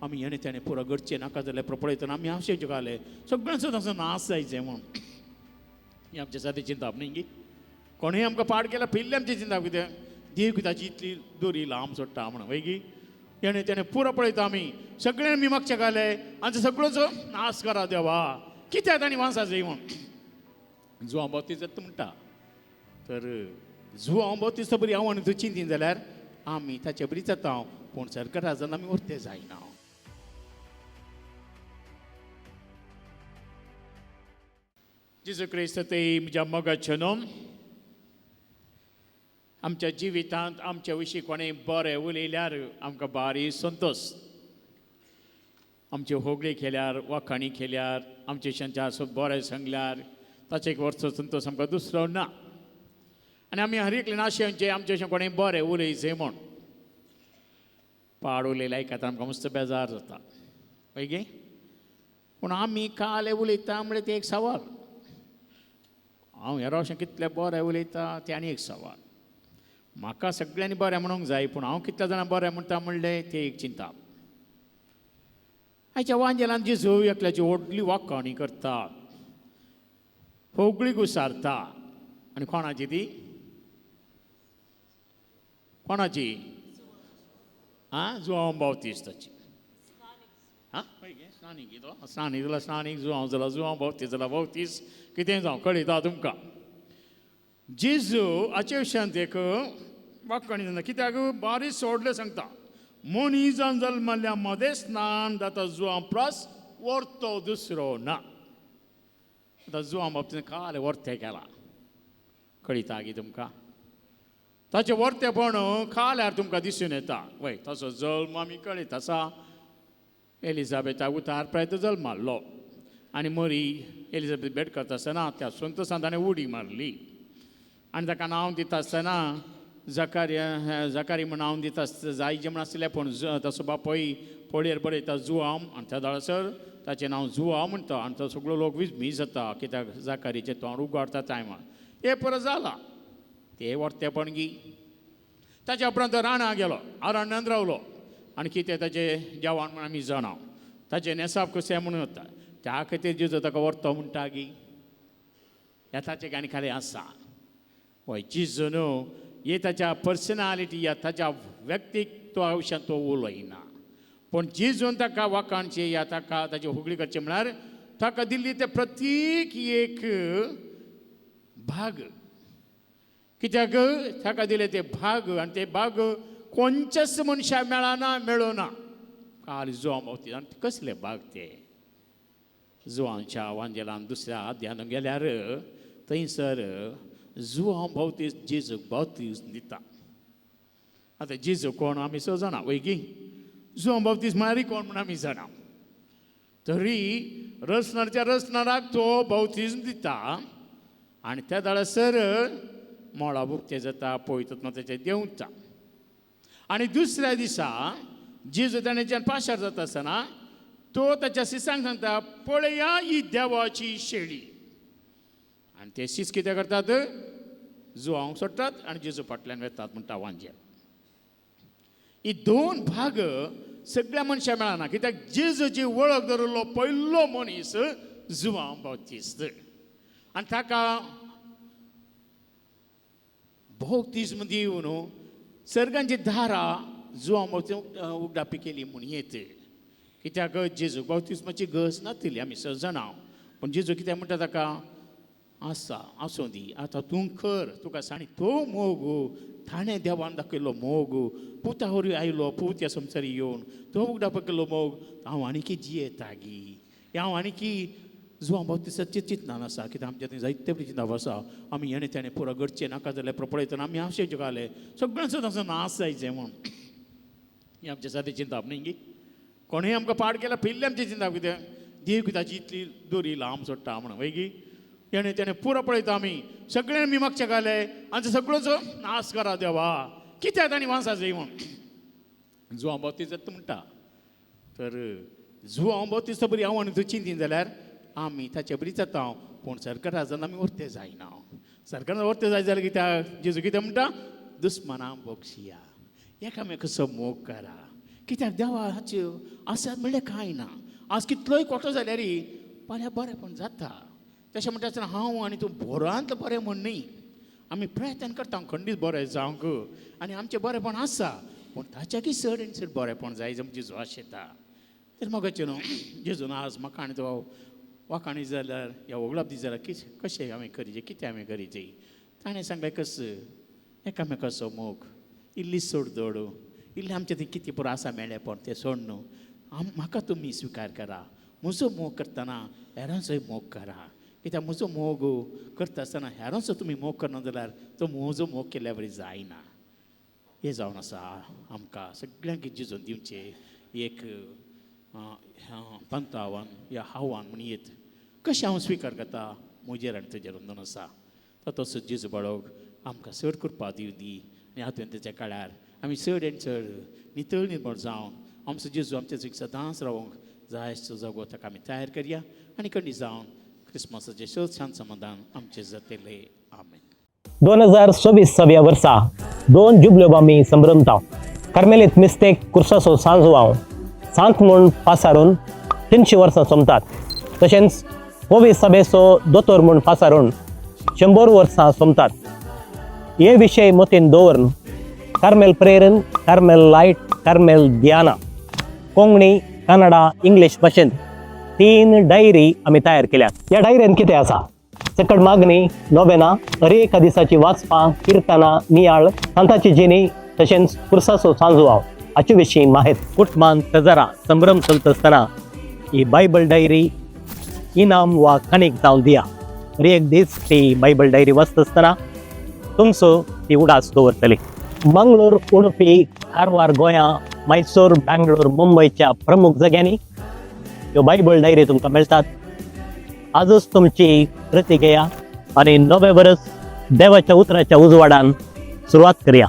आमी हेणे तेणें पुरो घडचें नाका जाल्यार पळयतना आमी हांवशे जगाले सगळ्यांचो ताचो नाश जायचें म्हूण ही आमच्या सादी चिंता न्ही गी कोणूय आमकां पाड केल्यार पयलीं आमची चिंता कितें देव ताची इतली दोरी लांब सोडटा म्हणून वय गी हेणे तेणें पुरो पळयता आमी सगळें मी मागचे घाले आमचो सगळोचो नाश करा देवा कित्याक तांणी वांसा जाय म्हूण जुवां बावतीस म्हणटा तर जुवां बावतीस बरी हांव आनी तूं चिंतीन जाल्यार आमी ताचे बरी जाता पूण सरकार राजान आमी उरते जायना जेजू क्रिस्त ते म्हज्या मोगाचें न्हू आमच्या जिवितांत आमच्या विशीं कोणें बरें उलयल्यार आमकां बारी संतोश आमच्यो होगळी केल्यार वाखाणी केल्यार आमचे शेंच्या बरें सांगल्यार ताचे एक वर्स संतोश आमकां दुसरो ना आनी आमी हर एक नाशेंचे आमचे अशें कोणें बरें उलयचें म्हूण पाड उलयलें आयकता आमकां मस्त बेजार जाता वय गे पूण आमी काले उलयता म्हणल्यार ते एक सवाल हांव हेरो अशें कितलें बरें उलयता तें आनी एक सवाल म्हाका सगळ्यांनी बरें म्हणूंक जाय पूण हांव कितल्या जाणां बरें म्हणटा म्हणलें तें एक चिंता आयच्या वांजेलान जेजू एकल्याची व्हडली वाखाणी करता होगळी घुसारता आनी कोणाची ती कोणाची आं जुवां बावतीस्ताची आं स्नानीक तो स्नानीक जाल्यार स्नानीक जुवांव जाल्यार जुवां बावतीस जाल्यार बावतीस कितें जावं कळयता तुमकां जेजू हाचे विशयांत एक वाखाणी जाता कित्याक बारीक सोडलें सांगता मनीस जावन जल्मल्या मदें स्नान जाता जुवां प्लस वर्तो दुसरो ना आतां जुवां बाबतींत काल वर्तें केलां कळयता गी तुमकां ताचें वर्तेपण खाल्यार तुमकां दिसून येता वय तसो जल्म आमी कळयता आसा एलिझाबेथा उतार प्रायत जल्मालो आनी मरी एलिझाबेथ भेट करता आसतना त्या संतोशान ताणें उडी मारली आनी ताका नांव दिता आसतना जकारी म्हूण नांव दिता आसतना जायजें म्हण आसलें पूण ताचो बापूय पळयेर बरयता जुवाम आनी त्या दाळसर ताचें नांव जुवा म्हणटा आनी तो सगळो लोक विस्मी जाता कित्याक जाकारीचें तोंड उगडता टायमार हे परत जाला ते वर्तेपण गी ताच्या उपरांत राणां गेलो अरण्यांत रावलो आनी कितें ताचें जेवण म्हण आमी जाणाव ताचें नेसाप कशें म्हणून वता त्या खातीर जेजू ताका व्हरतो म्हणटा गी ह्या ताचे आनी खाली आसा हय जेजू न्हू हे ताच्या पर्सनालिटी या ताच्या व्यक्तित्वा विशयान तो उलयना पूण जेजून ताका वाखाणचें या ताका ताची होगळी करचें म्हळ्यार ताका दिल्ली ते प्रत्येक एक भाग कित्याक ताका दिले ते भाग आनी ते भाग कोणच्याच मनशा मेळना काल जुवां बावतीस आनी कसले भाग ते जुवांच्या वांजेलान दुसऱ्या अध्यान गेल्यार थंयसर जुवां बावतीस जेजूक बावतीस दिता आतां जेजू कोण आमी सो जाणा वय गी जुवां बावतीस म्हळ्यार कोण म्हण आमी जाणा तरी रसनाच्या रसनाराक तो बावतीस दिता आनी त्या दाळसर मोळा बुकतें जाता पळयता तेचें देंवता आनी दुसऱ्या दिसा जेजू ताणेच्यान पाशार जाता आसतना तो ताच्या शिसांक सांगता पळया ही देवाची शेळी आनी ते शीस कितें करतात जुवांक सोडटात आनी जेजू फाटल्यान वेतात म्हणटा वांजेर ही दोन भाग सगळ्या मनशां मेळना कित्याक जेजूची वळख धरलो पयलो मनीस जुवां बावतीस आनी ताका बावतीस्म दिवन सर्गांची दारां जुवां बावतीस उगडापी केली म्हूण येत कित्याक जेजू बावतीस्माची गरज नासली आमी सगळे जाणां पूण जेजू कितें म्हणटा ताका आसा आसूं दी आतां तूं कर तुका सांग तो मोग ताणें देवान दाखयल्लो मोग पुता वरी आयलो पुत्या संवसारी येवन तो उगडाप केल्लो मोग हांव आनीकी जियेता गी हांव आनीकी जुवां बावतीसाचें चिंतनान आसा कित्याक आमच्या थंय जायते बरी चिंतप आसा आमी हेणे तेणें पुरो घडचें नाका जाल्यार पळयतना आमी हांवशे जगाले सगळ्यांचो ताचो नाश जायचें म्हूण ही आमच्या सादी चिंता न्ही गी कोणूय आमकां पाड केल्यार पयलीं आमची चिंता कितें देव ताची इतली दोरी लांब सोडटा म्हणून वय गी हेणे तेणें पुरो पळयता आमी सगळें मी मागचे घाले आमचो सगळोचो नाश करा देवा कित्याक तांणी वांसा जाय म्हूण जुवां बावतीस म्हणटा तर जुवां बावतीस बरी हांव आनी तूं चिंतीन जाल्यार आमी ताचे बरी जाता पूण सरकार राजान आमी व्हरते जायना सरकारान व्हरते जाय जाल्यार कित्याक जेजू कितें म्हणटा दुस्मनां बक्षिया एकामेकाचो मोग करा कित्याक देवाचे आसात म्हणल्यार कांय ना. आज कितलोय कोटो जाल्यार फाल्यां बरेंपण जाता. तशें म्हणटा आसतना हांव आनी तूं बरोंत बरें म्हण न्ही. आमी प्रयत्न करता खंडीत बरें जावंक आनी आमचें बरेंपण आसा, पूण ताच्याकी चड आनी चड बरेंपण जाय जर जेजू आशेता. तर मोगाचें न्हू जेजून आज म्हाका आनी तो वाखाणी जाल्यार ह्या वगळाप दी जाल्यार कशें हांवें करीचें, कितें हांवें करीचें. ताणें सांगलें कसो एकामेकाचो मोग इल्ली सोड दवडू, इल्लें आमचें थंय कितें पुरो आसा मेळ्ळें पण तें सोड न्हू. म्हाका तुमी स्विकार करा. म्हजो मोग करतना हेरांचोय मोग करा. कित्याक म्हजो मोग करता आसतना हेरांचो तुमी मोग करना जाल्यार तो म्हजो मोग केल्ल्या बरी जायना. हें जावन आसा आमकां सगळ्यांक जेजून दिवचें एक पंत आव्हान या आव्हान म्हण येत. कशें हांव स्विकार करता म्हजेर आनी तुजेर बंदन आसा. तो तसो जेजू बाळोक आमकां चड करपा दिव दी. आनी हातूंत तेच्या काळार आमी चड आनी चड नितळ निर्मळ जावन आमचो जेजू आमचे सदांच रावंक जाय असो जगो ताका आमी तयार करया आनी खंडी जावन क्रिस्मसाचें शोध शांत समाधान आमचें जातलें. आमेन. 2026 वर्सा 2 जुबल्योबामी संभ्रमता कार्मेलीत मिस्तेक कुर्सासो सांजवांव सांत म्हूण पासारून 300 वर्सां सोंपतात. तशेंच पोवी सभेचो दोतोर म्हूण पासारून 100 वर्सां सोंपतात. हे विशय मतीन दवरून कार्मेल प्रेरन, कार्मेल लायट, कार्मेल दियाना कोंकणी, कन्नडा, इंग्लीश भाशेंत 3 डायरी आमी तयार केल्यात. ह्या डायरेन कितें आसा? सकट मागणी, नोवेना, हर एका दिसाची वाचपां, किर्तनां, नियाळ, सांताची जिणी तशेंच कुर्साचो सांजवांव हाचे विशीं माहेत. कुटमान तजरा संभ्रम चलता आसतना ही बायबल डायरी इनाम वा काणीक जावन दिया. हर एक दीस ती बायबल डायरी वाचता आसतना तुमचो ती उडास दवरतली. मंगळूर, उडुपी, कारवार गोंयां, मैसूर, बँगलोर, मुंबयच्या प्रमुख जाग्यांनी ह्यो बायबल डायरी तुमकां मेळटात. आजच तुमची प्रती घेया आनी नवें वर्स देवाच्या उतराच्या उजवाडान सुरवात करया.